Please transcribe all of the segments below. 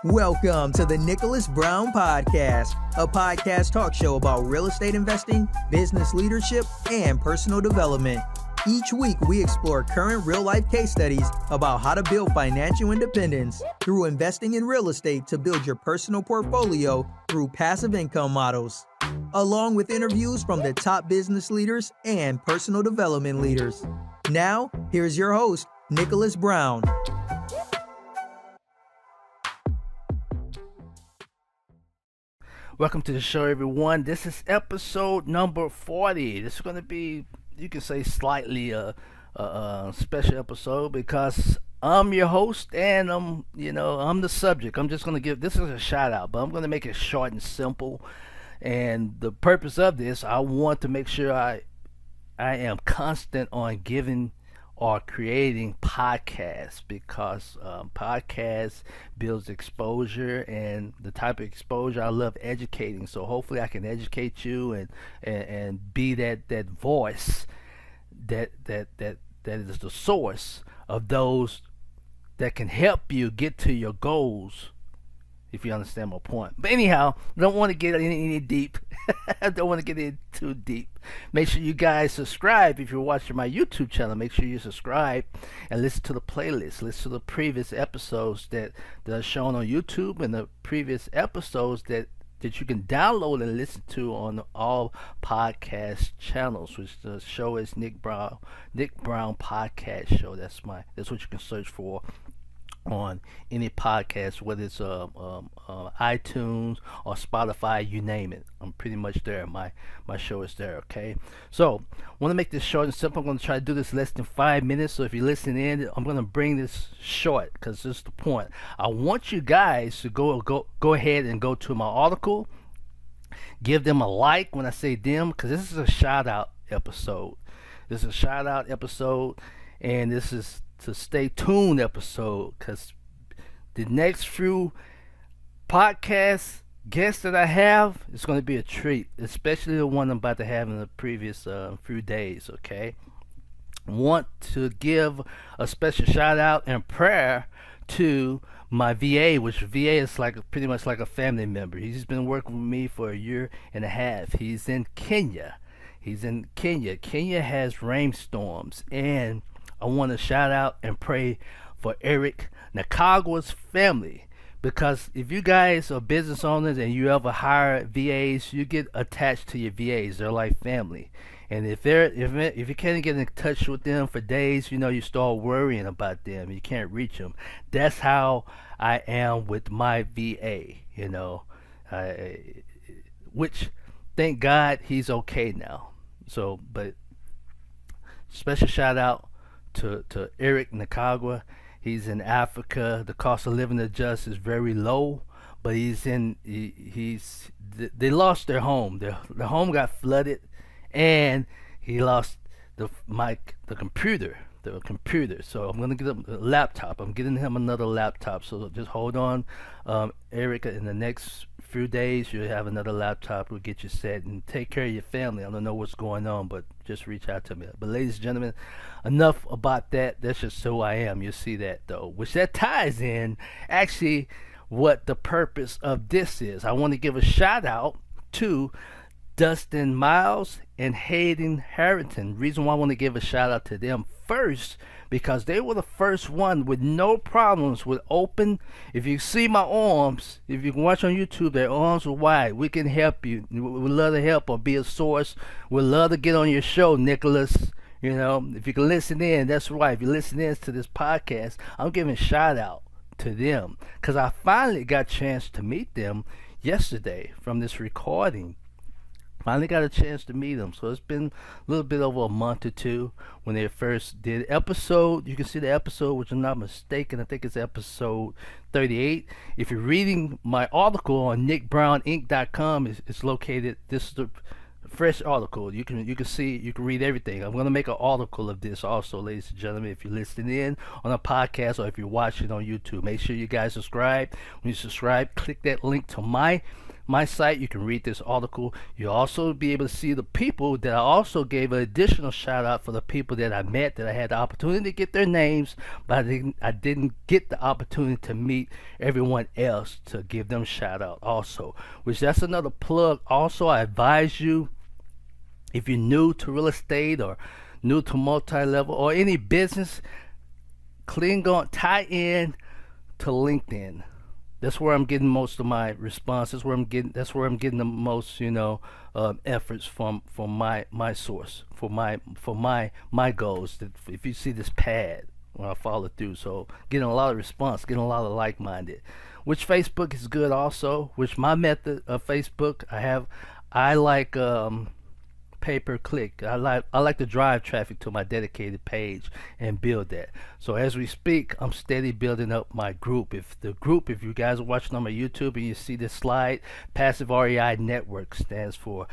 Welcome to the Nicholas Brown Podcast, a podcast talk show about real estate investing, business leadership, and personal development. Each week, we explore current real-life case studies about how to build financial independence through investing in real estate to build your personal portfolio through passive income models, along with interviews from the top business leaders and personal development leaders. Now, here's your host, Nicholas Brown. Welcome to the show, everyone. This is episode number 40. This is going to be, you can say, slightly a special episode because I'm your host and I'm the subject. I'm just going to give, this is a shout out, but I'm going to make it short and simple. And the purpose of this, I want to make sure I am constant on giving or creating podcasts because podcasts builds exposure, and the type of exposure I love educating. So hopefully I can educate you and be that voice that is the source of those that can help you get to your goals, if you understand my point. But anyhow, don't want to get any deep. I don't want to get in too deep. Make sure you guys subscribe if you're watching my YouTube channel. Make sure you subscribe and listen to the playlist. Listen to the previous episodes that are shown on YouTube and the previous episodes that you can download and listen to on all podcast channels, which the show is Nick Brown Podcast Show. That's what you can search for on any podcast, whether it's iTunes or Spotify, you name it. I'm pretty much there. My show is there, okay? So, I want to make this short and simple. I'm going to try to do this less than 5 minutes, so if you're listening in, I'm going to bring this short because this is the point. I want you guys to go ahead and go to my article, give them a like when I say them, because this is a shout-out episode. This is a shout-out episode, and this is to stay tuned episode, because the next few podcast guests that I have is going to be a treat, especially the one I'm about to have in the previous few days, okay? Want to give a special shout out and prayer to my VA, which VA is pretty much like a family member. He's been working with me for a year and a half. He's in Kenya. Kenya has rainstorms, and I want to shout out and pray for Eric Nakagua's family, because if you guys are business owners and you ever hire VAs, you get attached to your VAs. They're like family, and if you can't get in touch with them for days, you start worrying about them. You can't reach them. That's how I am with my VA. Which thank God he's okay now. So, but special shout out to Eric Nakagwa. He's in Africa. The cost of living is very low, but they lost their home. The home got flooded, and he lost the computer. So I'm gonna get him a laptop. I'm getting him another laptop. So just hold on, Eric. In the next few days, you'll have another laptop. We'll get you set and take care of your family. I don't know what's going on, but just reach out to me. But ladies and gentlemen, enough about that. That's just who I am. You'll see that though, which that ties in actually what the purpose of this is. I want to give a shout out to Dustin Miles and Hayden Harrington. Reason why I want to give a shout out to them first, because they were the first one with no problems with open. If you see my arms, if you can watch on YouTube, their arms are wide. We can help you. We'd love to help or be a source. We'd love to get on your show, Nicholas. If you can listen in, that's right. If you listen in to this podcast, I'm giving a shout out to them because I finally got a chance to meet them yesterday from this recording. Finally got a chance to meet them. So it's been a little bit over a month or two when they first did episode. You can see the episode, which I'm not mistaken, I think it's episode 38. If you're reading my article on nickbrowninc.com, it's located. This is the fresh article. You can see, you can read everything. I'm going to make an article of this also, ladies and gentlemen. If you're listening in on a podcast or if you're watching on YouTube, make sure you guys subscribe. When you subscribe, click that link to my my site. You can read this article. You'll also be able to see the people that I also gave an additional shout out for the people that I met, that I had the opportunity to get their names, but I didn't get the opportunity to meet everyone else to give them shout out also, which that's another plug. Also, I advise you, if you're new to real estate or new to multi-level or any business, tie in to LinkedIn. That's where I'm getting most of my responses. That's where I'm getting the most, efforts from my source for my goals. If you see this pad when I follow through, so getting a lot of response, getting a lot of like-minded. Which Facebook is good also. Which my method of Facebook, I like pay-per-click. I like to drive traffic to my dedicated page and build that. So as we speak, I'm steady building up my group. If you guys are watching on my YouTube and you see this slide, Passive REI Network stands for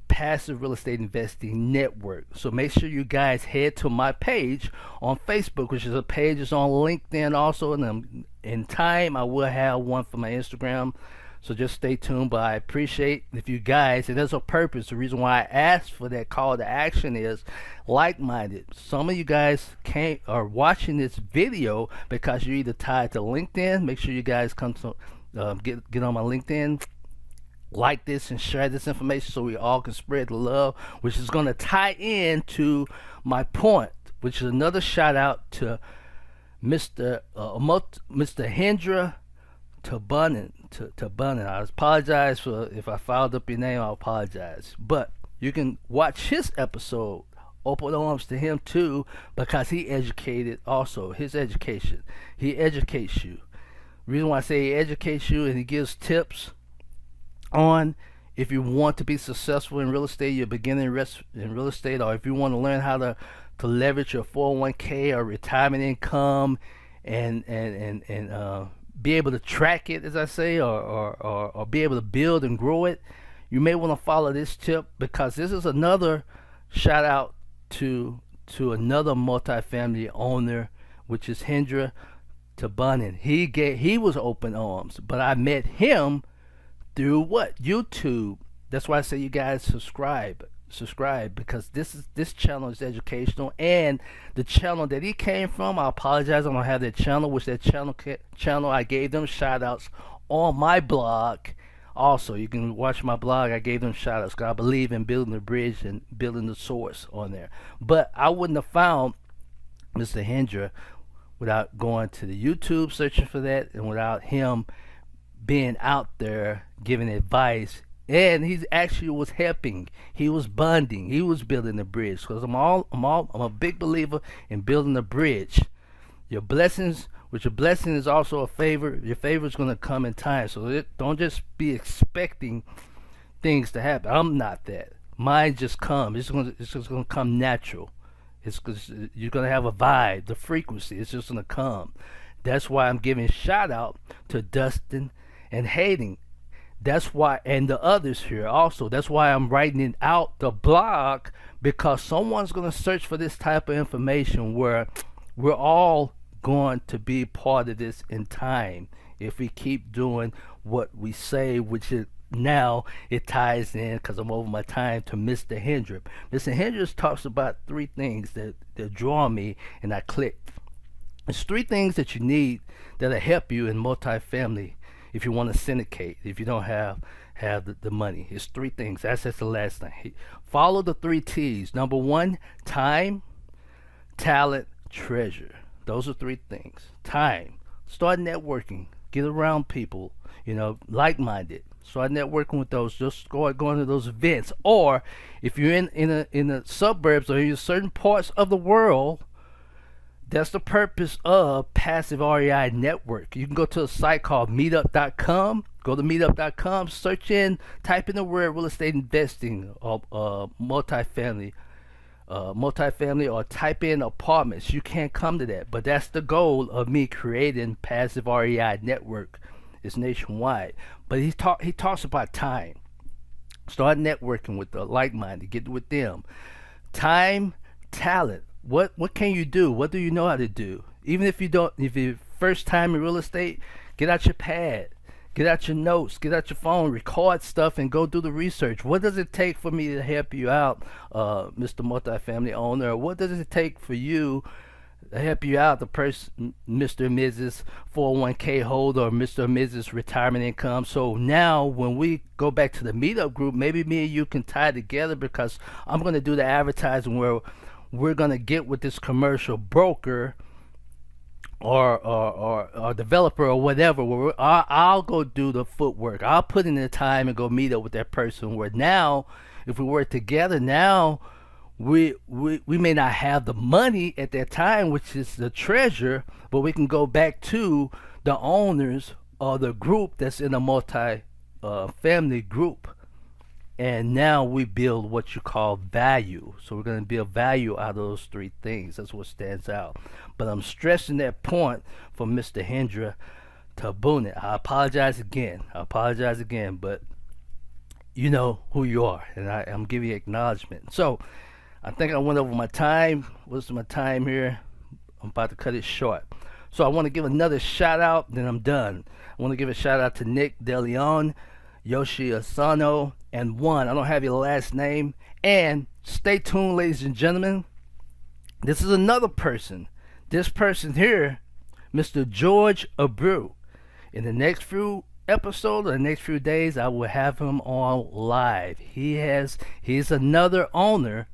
Passive Real Estate Investing Network. So make sure you guys head to my page on Facebook, which is a page is on LinkedIn also, and in time I will have one for my Instagram. So just stay tuned. But I appreciate if you guys, and there's a purpose. The reason why I asked for that call to action is like-minded. Some of you guys are watching this video because you're either tied to LinkedIn. Make sure you guys come to get on my LinkedIn, like this and share this information so we all can spread the love, which is going to tie into my point, which is another shout out to Mr. Hendra to Bunning. I apologize for if I fouled up your name. I apologize, but you can watch his episode. Open arms to him too, because he educated also. His education, he educates you. Reason why I say he educates you and he gives tips on if you want to be successful in real estate, you're beginning in real estate, or if you want to learn how to leverage your 401k or retirement income and be able to track it, as I say, or be able to build and grow it, you may want to follow this tip, because this is another shout out to another multifamily owner, which is Hendra to Bunning. He was open arms, but I met him through what? YouTube. That's why I say you guys subscribe, because this channel is educational, and the channel that he came from, I apologize, I don't have that channel, which that channel I gave them shout outs on my blog. Also, you can watch my blog. I gave them shout outs because I believe in building the bridge and building the source on there. But I wouldn't have found Mr. Hendra without going to the YouTube searching for that, and without him being out there giving advice. And he actually was helping. He was bonding. He was building the bridge. Because I'm a big believer in building the bridge. Your blessings, which your blessing is also a favor. Your favor is going to come in time. So don't just be expecting things to happen. I'm not that. Mine just comes. It's just going to come natural. It's because you're going to have a vibe, the frequency. It's just going to come. That's why I'm giving shout out to Dustin and Hayden. That's why, and the others here also. That's why I'm writing it out the blog, because someone's going to search for this type of information, where we're all going to be part of this in time if we keep doing what we say, which is now it ties in, because I'm over my time, to Mr. Hendrick. Mr. Hendrick talks about three things that draw me, and I clicked. There's three things that you need that'll help you in multifamily. If you want to syndicate, if you don't have the money, it's three things. That's the last thing. Follow the 3 T's. Number 1, time, talent, treasure. Those are 3 things. Time. Start networking. Get around people, like-minded. Start networking with those. Just going to those events. Or if you're in the suburbs or in certain parts of the world, that's the purpose of Passive REI Network. You can go to a site called Meetup.com. Go to Meetup.com, type in the word real estate investing or multifamily, or type in apartments. You can't come to that, but that's the goal of me creating Passive REI Network. It's nationwide, but he talks about time. Start networking with the like-minded. Get with them. Time, talent. What can you do? What do you know how to do? Even if you're first time in real estate, get out your pad Get out your notes, get out your phone, record stuff, and go do the research. What does it take for me to help you out, Mr. Multifamily owner? What does it take for you to help you out, the person, Mr. and Mrs. 401k holder or Mr. and Mrs. retirement income? So now when we go back to the meetup group, maybe me and you can tie together, because I'm going to do the advertising where we're going to get with this commercial broker or developer or whatever, where I'll go do the footwork. I'll put in the time and go meet up with that person, where now if we work together, now we may not have the money at that time, which is the treasure, but we can go back to the owners or the group that's in a multi-family group, and now we build what you call value. So we're going to build value out of those three things. That's what stands out. But I'm stressing that point for Mr. Hendra to boon it. I apologize again, but you know who you are, and I'm giving you acknowledgement. So I think I went over my time. What's my time here? I'm about to cut it short. So I want to give another shout out, then I'm done. I want to give a shout out to Nick DeLeon, Yoshi Asano, and One. I don't have your last name. And stay tuned, ladies and gentlemen. This is another person. This person here, Mr. George Abreu. In the next few episodes, or the next few days, I will have him on live. He's another owner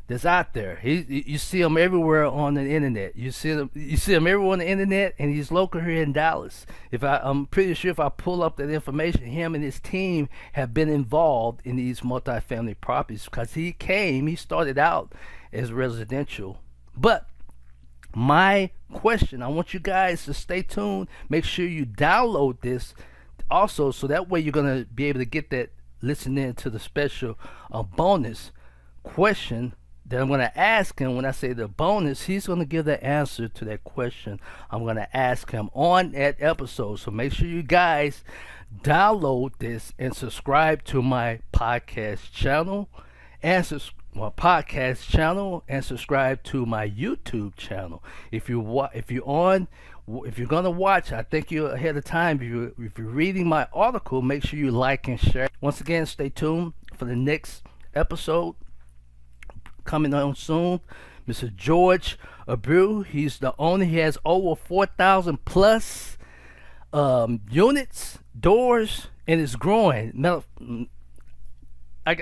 that's out there. You see him everywhere on the internet. You see him everywhere on the internet, and he's local here in Dallas. I'm pretty sure if I pull up that information, him and his team have been involved in these multifamily properties, because he started out as residential. But my question, I want you guys to stay tuned. Make sure you download this also, so that way you're going to be able to get that, listen in to the special bonus question that I'm going to ask him. When I say the bonus, he's going to give the answer to that question I'm going to ask him on that episode. So make sure you guys download this and subscribe to my podcast channel, and subscribe to my YouTube channel. If you're gonna watch, I think you're ahead of time. If you're reading my article, make sure you like and share. Once again, stay tuned for the next episode coming on soon. Mr. George Abreu, he's the owner. He has over 4,000 plus units, doors, and it's growing. I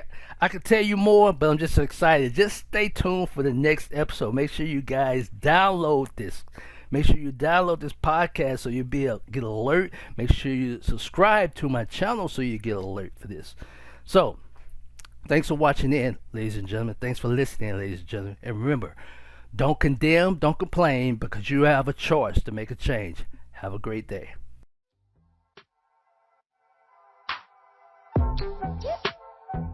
could tell you more, but I'm just so excited. Just stay tuned for the next episode. Make sure you guys download this. Make sure you download this podcast so you'll be able to get an alert. Make sure you subscribe to my channel so you get an alert for this. So, thanks for watching in, ladies and gentlemen. Thanks for listening, ladies and gentlemen. And remember, don't condemn, don't complain, because you have a choice to make a change. Have a great day.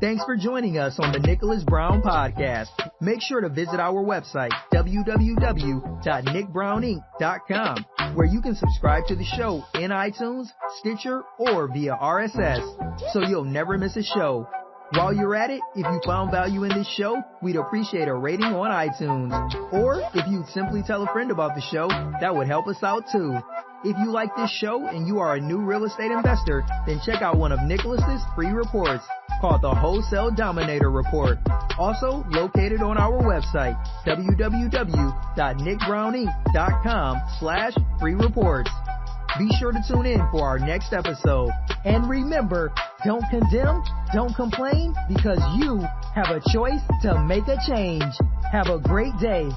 Thanks for joining us on the Nicholas Brown Podcast. Make sure to visit our website, www.nickbrowninc.com, where you can subscribe to the show in iTunes, Stitcher, or via RSS, so you'll never miss a show. While you're at it, if you found value in this show, we'd appreciate a rating on iTunes. Or if you'd simply tell a friend about the show, that would help us out too. If you like this show and you are a new real estate investor, then check out one of Nicholas's free reports called the Wholesale Dominator Report, also located on our website, www.nickbrowninc.com/free reports. Be sure to tune in for our next episode. And remember, don't condemn, don't complain, because you have a choice to make a change. Have a great day.